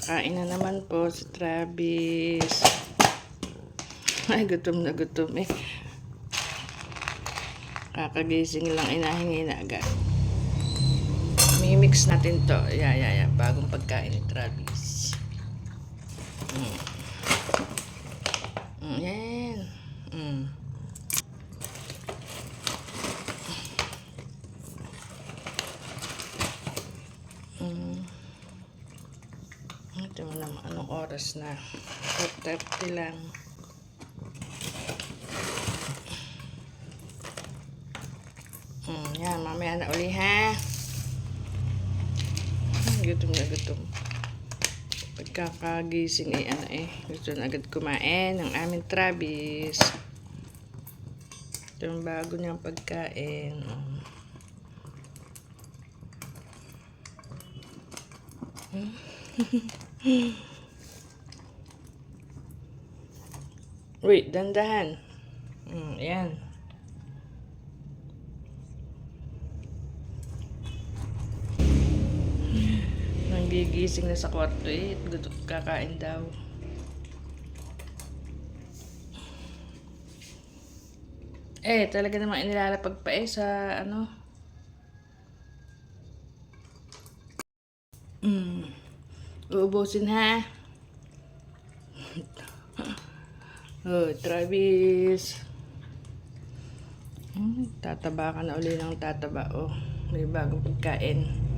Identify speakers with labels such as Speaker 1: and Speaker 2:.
Speaker 1: Kain na naman po si Travis. Ay, gutom na gutom eh. Kakagising lang, inahingi na agad. Mimix natin to. Yeah. Bagong pagkain ni Travis. Yan. Ito mo naman, anong oras na? 4:30 lang. Yan, mamaya na uli ha. Gutom na gutom. Pagkakagising gusto na agad kumain ng aming Travis. Ito yung bago niyang pagkain. Wait, dandahan. Yan. Gigising na sa kwarto gutom, kakain daw. Talaga naman inilalapag pa sa ano. Uubusin ha. Travis. Tataba ka na uli ng tataba. May bagong pagkain.